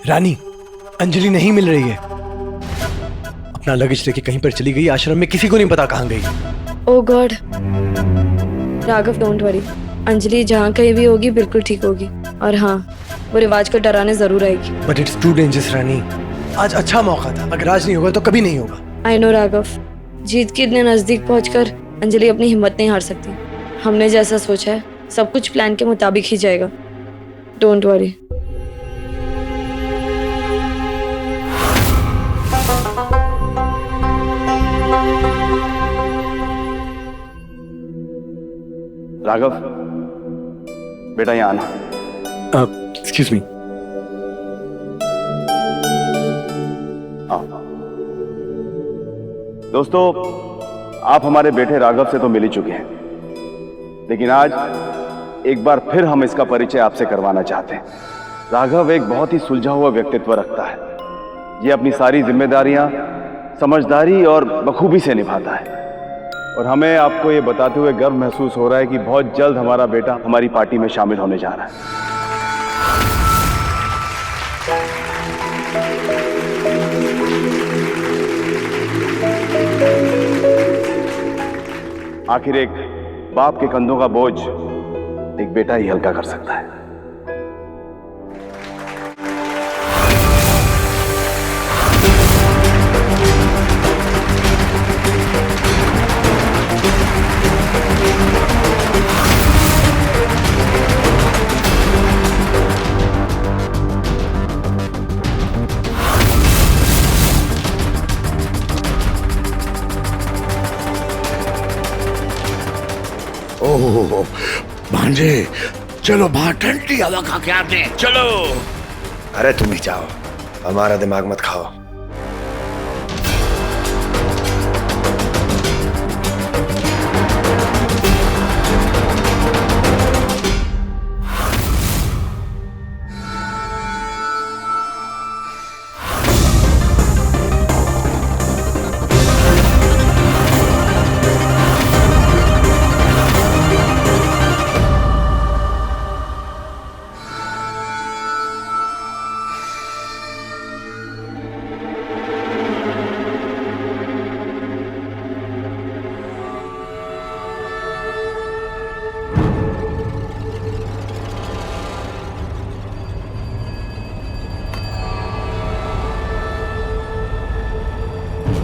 रानी, अंजलि नहीं मिल रही है। अपना लगेज लेके कहीं पर चली गई, आश्रम में किसी को नहीं पता कहाँ गई। Oh god. Raghav don't worry, Anjali जहाँ कहीं भी होगी बिल्कुल ठीक होगी। और हाँ, वो रिवाज को डराने जरूर आएगी। बट इट्स टू डेंजरस रानी। आज अच्छा मौका था, अगर आज नहीं होगा तो कभी नहीं होगा। आई नो राघव, जीत के इतने नजदीक पहुंचकर अंजलि अपनी हिम्मत नहीं हार सकती। हमने जैसा सोचा है सब कुछ प्लान के मुताबिक ही जाएगा। Don't worry. राघव, बेटा यहाँ आना। Excuse me. दोस्तों, आप हमारे बेटे राघव से तो मिल ही चुके हैं, लेकिन आज एक बार फिर हम इसका परिचय आपसे करवाना चाहते हैं। राघव एक बहुत ही सुलझा हुआ व्यक्तित्व रखता है। ये अपनी सारी जिम्मेदारियां समझदारी और बखूबी से निभाता है, और हमें आपको ये बताते हुए गर्व महसूस हो रहा है कि बहुत जल्द हमारा बेटा हमारी पार्टी में शामिल होने जा रहा है। आखिर एक बाप के कंधों का बोझ एक बेटा ही हल्का कर सकता है। ओह भांजे, चलो बाहर ठंडी हवा खा के आते हैं, चलो। अरे तुम ही जाओ, हमारा दिमाग मत खाओ।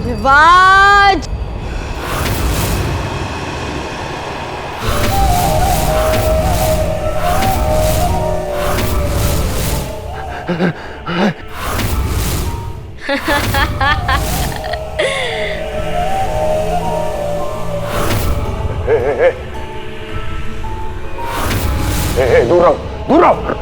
रिवाज। दूर रहो, दूर रहो।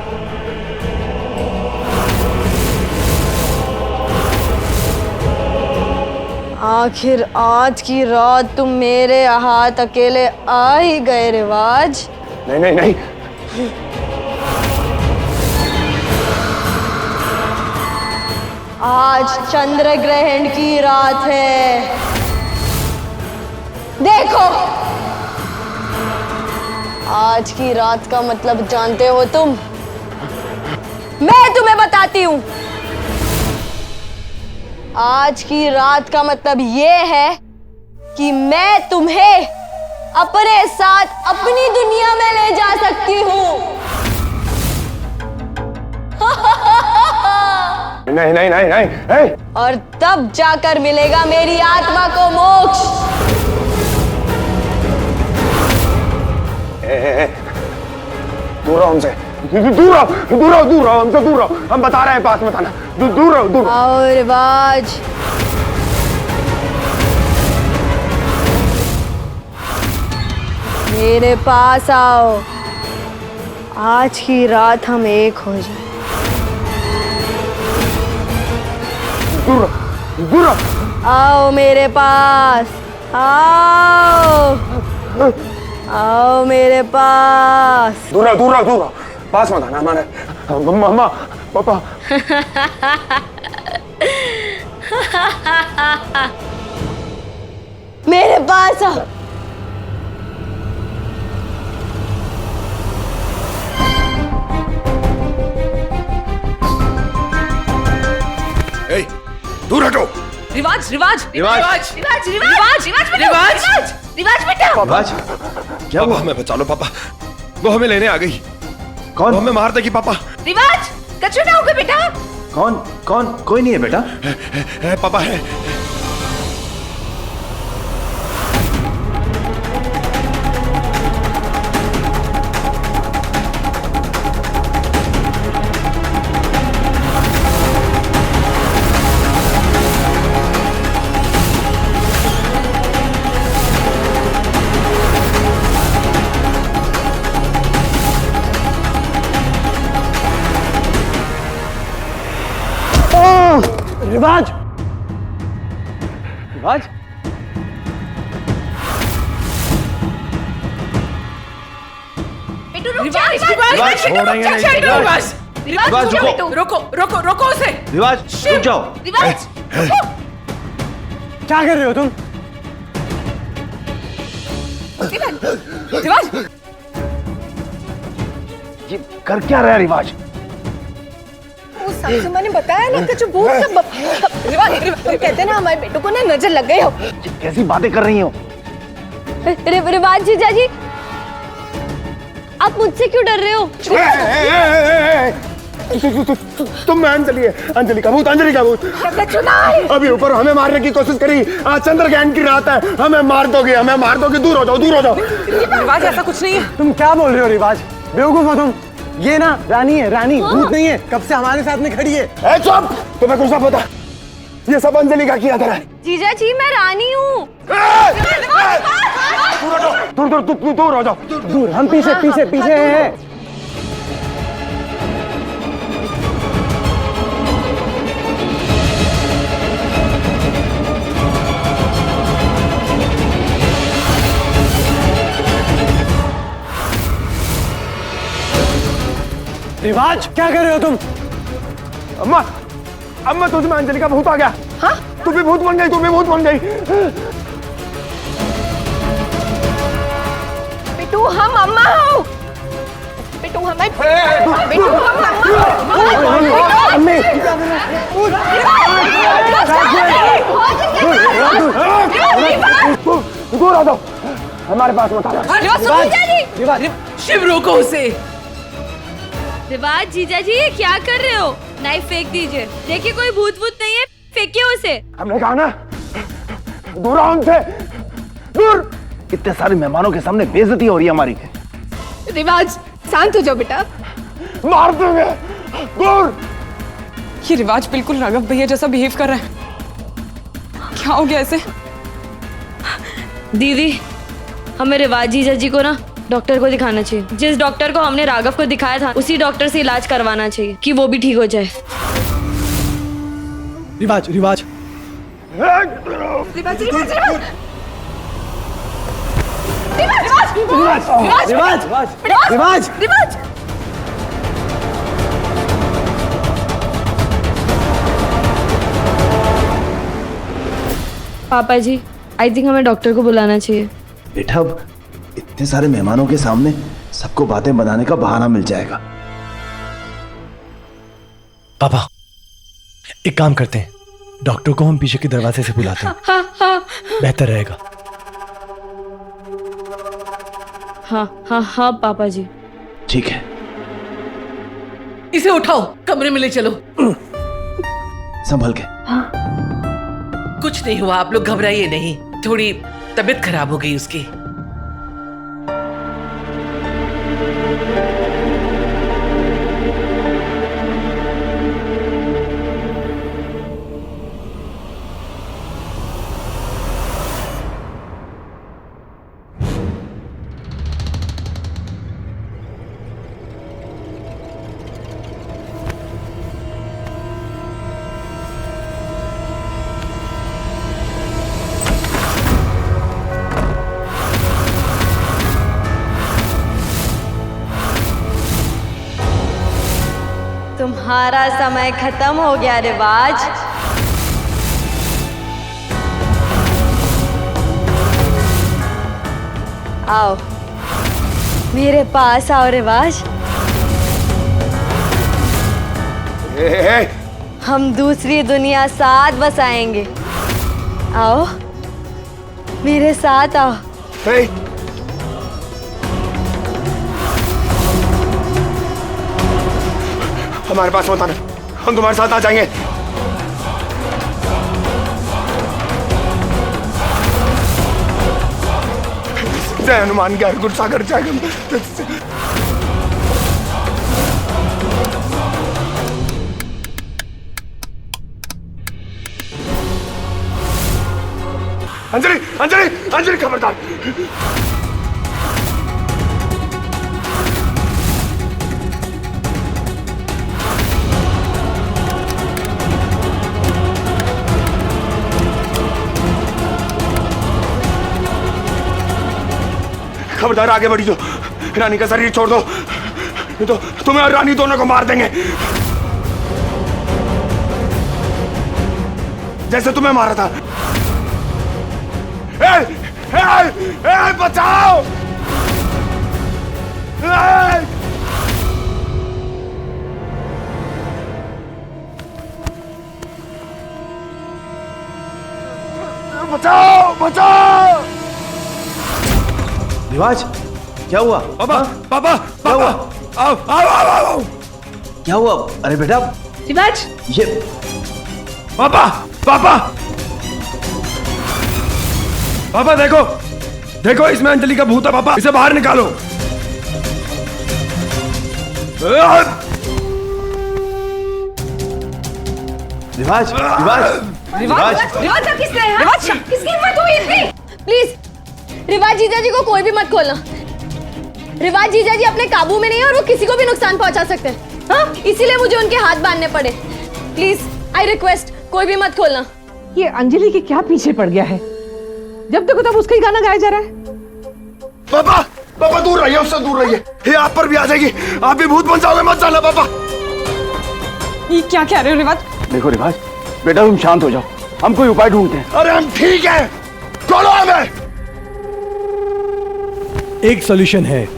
आखिर आज की रात तुम मेरे हाथ अकेले आ ही गए रिवाज। नहीं नहीं नहीं, आज चंद्र ग्रहण की रात है। देखो, आज की रात का मतलब जानते हो तुम? मैं तुम्हें बताती हूं। आज की रात का मतलब ये है कि मैं तुम्हें अपने साथ अपनी दुनिया में ले जा सकती हूं। नहीं नहीं नहीं नहीं, नहीं। और तब जाकर मिलेगा मेरी आत्मा को मोक्ष। दूर रहो हमसे, दूर रहो, दूर रहो, दूर रहो हमसे, दूर रहो। हम बता रहे हैं, पास मत आना। दूर रहो, दूर। आओ रिवाज, मेरे पास आओ। आज की रात हम एक हो जाए। दूर रहो, दूर रहो। आओ मेरे पास, आओ आओ मेरे पास। दूर रहो, दूर रहो, दूर रहो। पास मत आना हमारे। मम्मा, पापा। मेरे पास आओ। हटो। रिवाज रिवाज रिवाज। रिवाज रिवाज रिवाज रिवाज रिवाज रिवाज बेटा। रिवाज, क्या पापा हुआ? हमें बचा लो पापा, वो हमें लेने आ गई। कौन? वो हमें मार देगी पापा। रिवाज कचू ना होगा बेटा। कौन कौन? कोई नहीं है बेटा। है पापा है। रिवाज, रिवाज, बेटू रुक जा। रिवाज छोड़ेंगे नहीं। रिवाज रिवाज, रुको। रुको रुको रुको उसे। रिवाज रुक जाओ। रिवाज रुको। क्या कर रहे हो तुम? रिवाज ये कर क्या रहा है रिवाज? वो सबसे मैंने बताया ना कि जो भूत का रिवाज कहते हैं ना हमारे बेटों को ना नजर लग गई हो। ये कैसी बातें कर रही हो? रिवाज जीजा जी, आप मुझसे क्यों डर रहे हो? तुम अंजलि है, अंजलि का भूत, अंजलि का भूत। अभी ऊपर हमें मारने की कोशिश करी, आज चंद्रग्रहण की रात है, हमें मार दोगे, हमें मार दोगे। दूर हो जाओ, दूर हो जाओ। रिवाज ऐसा कुछ नहीं है। तुम क्या बोल रहे हो रिवाज? बेवकूफ हो तुम। ये ना रानी है, रानी, भूत नहीं है। कब से हमारे साथ में खड़ी है। ए चुप, तुम्हें कुछ ना पता। ये सब अंजलि का किया था। जीजा जी, मैं रानी हूँ। दूर दूर दूर दूर हो जाओ, दूर। हम पीछे पीछे पीछे हैं। रिवाज, क्या कर रहे हो तुम? अम्मा, अम्मा, तुझमें अंजलि का भूत आ गया। हाँ? तू भी भूत बन गई, तू भी भूत बन गई। बेटू हम अम्मा हो। बेटू हमें बेटू हम अम्मी, दूर हो जाओ, हमारे पास मत आना। रिवाज, शिव रोको उसे। रिवाज जीजा जी, ये क्या कर रहे हो? नाइफ फेंक दीजिए। देखिए कोई भूत भूत नहीं है, फेंकिए उसे। हमने कहा ना, दूर आओ उनसे, दूर। इतने सारे मेहमानों के सामने बेइज्जती हो रही है हमारी। रिवाज शांत हो जाओ बेटा। मार देंगे, दूर। ये रिवाज बिल्कुल राघव भैया जैसा बिहेव कर रहा है। क्या हो गया ऐसे? दीदी, हमें रिवाज जीजा जी को ना डॉक्टर को दिखाना चाहिए। जिस डॉक्टर को हमने राघव को दिखाया था, उसी डॉक्टर से इलाज करवाना चाहिए कि वो भी ठीक हो जाए। रिवाज, रिवाज, रिवाज रिवाज रिवाज, रिवाज, रिवाज, रिवाज। पापा जी, आई थिंक हमें डॉक्टर को बुलाना चाहिए। बेटा, अब इतने सारे मेहमानों के सामने सबको बातें बनाने का बहाना मिल जाएगा। पापा एक काम करते हैं, डॉक्टर को हम पीछे के दरवाजे से बुलाते हैं। बेहतर रहेगा। हाँ हाँ हाँ पापा जी। ठीक है। इसे उठाओ, कमरे में ले चलो। संभल के। कुछ नहीं हुआ, आप लोग घबराइए नहीं। थोड़ी तबीयत खराब हो गई उसकी। तुम्हारा समय खत्म हो गया रिवाज। आओ मेरे पास आओ रिवाज। हम दूसरी दुनिया साथ बसाएंगे। आओ मेरे साथ आओ। हे, हमारे पास मत आना, हम तुम्हारे साथ आ जाएंगे। जय हनुमान ज्ञान गुरु सागर जय। अंजलि अंजलि अंजलि खबरदार। खबरदार आगे बढ़ी जो, रानी का शरीर छोड़ दो, नहीं तो तुम्हें और रानी दोनों को मार देंगे, जैसे तुम्हें मारा था। ए, ए, बचाओ! बचाओ बचाओ! रिवाज, क्या हुआ? पापा पापा पापा, आओ आओ आओ आओ! क्या हुआ? अरे बेटा, रिवाज, ये पापा पापा पापा देखो देखो, इसमें अंजलि का भूत है पापा, इसे बाहर निकालो। रिवाज, रिवाज, रिवाज, रिवाज का किसने है? रिवाज किसकी हिम्मत हुई इतनी? प्लीज रिवाज जीजा जी को कोई भी मत खोलना। रिवाज जीजा जी अपने काबू में नहीं है और वो किसी को भी नुकसान पहुंचा सकते हैं। हाँ, इसीलिए मुझे उनके हाथ बांधने पड़े। प्लीज आई रिक्वेस्ट, कोई भी मत खोलना। ये अंजलि के क्या पीछे पड़ गया है? जब देखो तब उसका ही गाना गाया जा रहा है। पापा पापा दूर रहिए, उससे दूर रहिए, ये आप पर भी आ जाएगी, आप भी भूत बन जाओगे, मत जाना पापा। ये क्या कह रहे हो रिवाज? देखो रिवाज, बेटा तुम शांत हो जाओ, हम कोई उपाय ढूंढते हैं। अरे हम ठीक है, खोलो हमें। एक सॉल्यूशन है।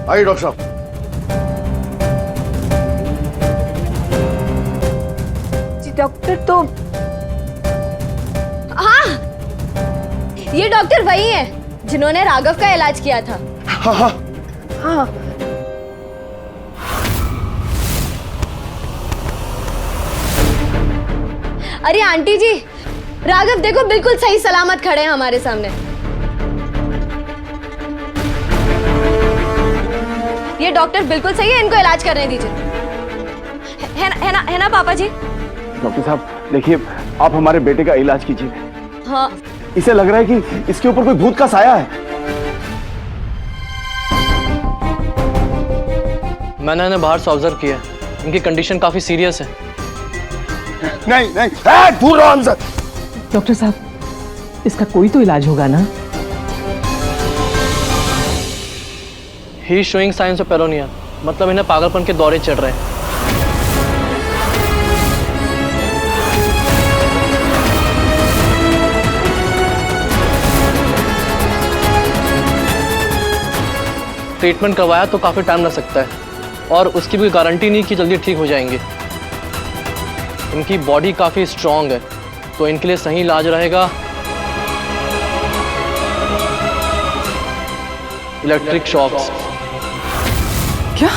आइए डॉक्टर साहब। जी डॉक्टर तो हाँ, ये डॉक्टर वही है जिन्होंने राघव का इलाज किया था। हाँ हाँ हाँ, अरे आंटी जी, राघव देखो बिल्कुल सही सलामत खड़े हैं हमारे सामने। ये डॉक्टर बिल्कुल सही है, इनको इलाज करने दीजिए। है ना पापा जी? डॉक्टर साहब देखिए, आप हमारे बेटे का इलाज कीजिए। हाँ, इसे लग रहा है कि इसके ऊपर कोई भूत का साया है। मैंने इन्हें बाहर से ऑब्जर्व किया, इनकी कंडीशन काफी सीरियस है। नहीं नहीं, दूर रहो हमसे। डॉक्टर साहब, इसका कोई तो इलाज होगा ना? He is showing signs of paranoia, मतलब इन्हें पागलपन के दौरे चढ़ रहे हैं। ट्रीटमेंट करवाया तो काफी टाइम लग सकता है और उसकी भी गारंटी नहीं कि जल्दी ठीक हो जाएंगे। इनकी बॉडी काफी स्ट्रांग है, तो इनके लिए सही इलाज रहेगा इलेक्ट्रिक शॉक्स। क्या?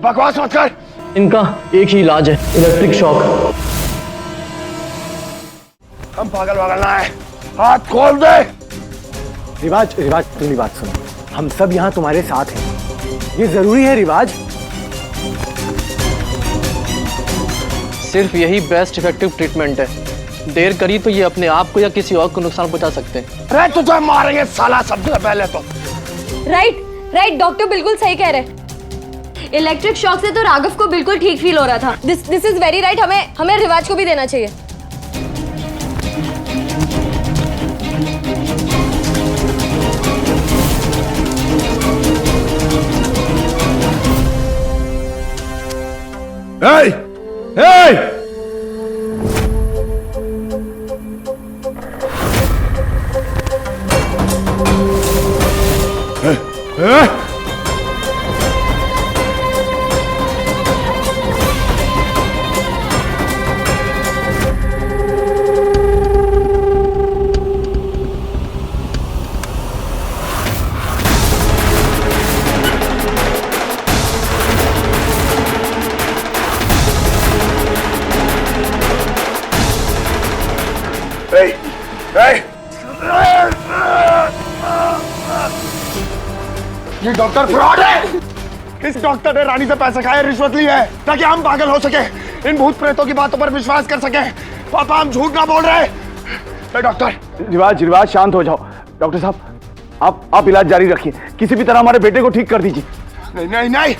बकवास मत कर। इनका एक ही इलाज है, इलेक्ट्रिक शॉक। हम पागल वागल ना है, हाथ खोल दे। रिवाज, रिवाज तुम्हारी बात सुनो, हम सब यहाँ तुम्हारे साथ हैं, ये जरूरी है रिवाज। सिर्फ यही बेस्ट इफेक्टिव ट्रीटमेंट है। देर करी तो ये अपने आप को या किसी और को नुकसान पहुंचा सकते हैं। अरे तुझे मारेंगे साला सबसे पहले तो। राइट, डॉक्टर बिल्कुल सही कह रहे हैं। इलेक्ट्रिक शॉक से तो राघव को बिल्कुल ठीक फील हो रहा था। दिस इज वेरी राइट, हमें रिवाज को भी देना चाहिए। Hey! Hey! Hey! Hey! ये डॉक्टर फ्रॉड है। इस डॉक्टर ने रानी से पैसे खाए, रिश्वत ली है ताकि हम पागल हो सके, इन भूत प्रेतों की बातों पर विश्वास कर सके। पापा हम झूठ ना बोल रहे। डॉक्टर रिवाज शांत हो जाओ। डॉक्टर साहब आप इलाज जारी रखिए, किसी भी तरह हमारे बेटे को ठीक कर दीजिए। नहीं नहीं नहीं,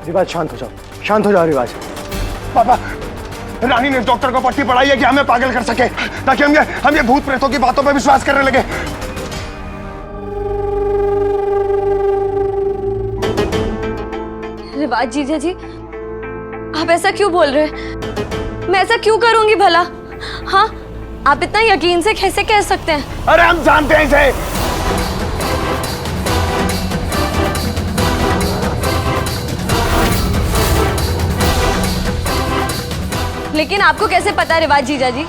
रिवाज शांत हो जाओ, शांत हो जाओ रिवाज। पापा रानी ने इस डॉक्टर को पट्टी पढ़ाई है कि हमें पागल कर सके, ताकि हम ये भूत प्रेतों की बातों पर विश्वास करने लगे। रिवाज जीजा जी, आप ऐसा क्यों बोल रहे हैं? मैं ऐसा क्यों करूंगी भला? हाँ, आप इतना यकीन से कैसे कह सकते हैं? अरे हम जानते हैं इसे। लेकिन आपको कैसे पता रिवाज जीजा जी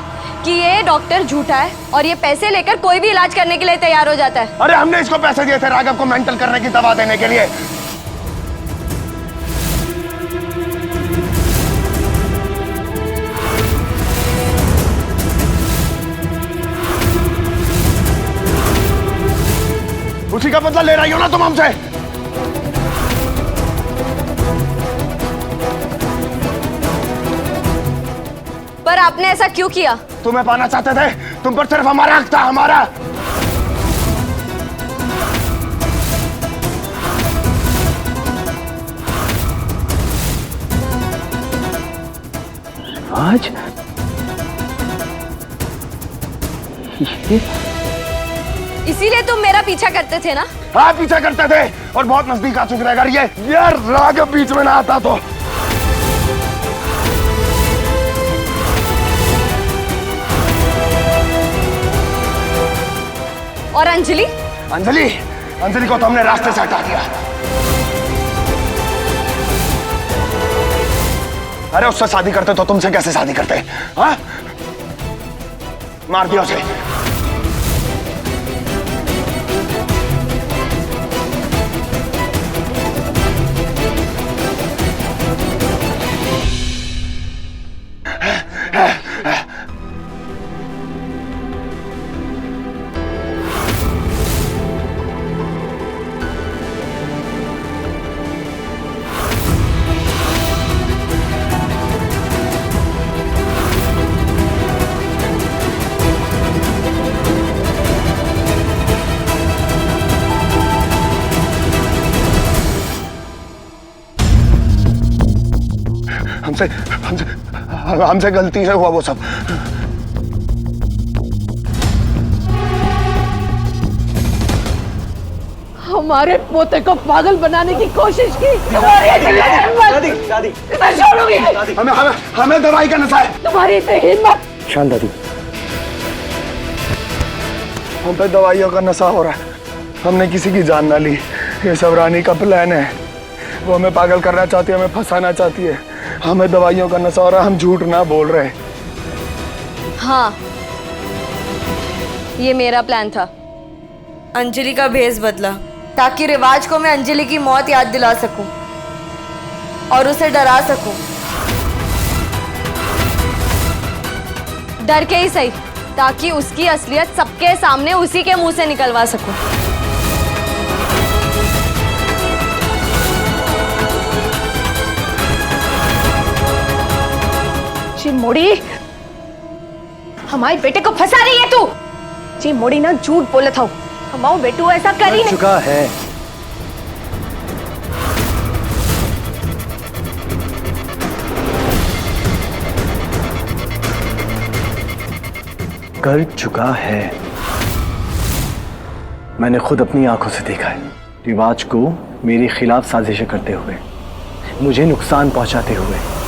कि ये डॉक्टर झूठा है और ये पैसे लेकर कोई भी इलाज करने के लिए तैयार हो जाता है? अरे हमने इसको पैसे दिए थे राघव को मेंटल करने की दवा देने के लिए। उसी का बदला ले रही हो ना तुम हमसे? पर आपने ऐसा क्यों किया? तुम्हें पाना चाहते थे, तुम पर सिर्फ हमारा हक था, हमारा। आज इसीलिए तुम मेरा पीछा करते थे ना? हाँ पीछा करते थे और बहुत नजदीक आ चुके। अगर ये राघव बीच में ना आता तो। और अंजलि? अंजलि को तो हमने रास्ते से हटा दिया। अरे उससे शादी करते तो तुमसे कैसे शादी करते? हाँ? मार दिया उसे। हमसे गलती से हुआ वो सब। हमारे पोते को पागल बनाने की कोशिश की। मैं छोड़ूंगी। हमें दवाई का नशा है। तुम्हारी इतनी हिम्मत। शांत दादी, हम पे दवाइयों का नशा हो रहा है। हमने किसी की जान ना ली। ये सब रानी का प्लान है। वो हमें पागल करना चाहती है, हमें फंसाना चाहती है। हमें दवाइयों का नशा हो रहा है, हम झूठ ना बोल रहे। हाँ, ये मेरा प्लान था। अंजलि का भेष बदला ताकि रिवाज को मैं अंजलि की मौत याद दिला सकूं और उसे डरा सकूं। डर के ही सही, ताकि उसकी असलियत सबके सामने उसी के मुंह से निकलवा सकूं। चिमोड़ी, हमारे बेटे को फंसा रही है तू। चिमोड़ी ना झूठ बोला था। हमारा बेटू ऐसा कर ही नहीं। चुका है। कर चुका है। मैंने खुद अपनी आंखों से देखा है रिवाज को मेरे खिलाफ साजिशें करते हुए। मुझे नुकसान पहुंचाते हुए।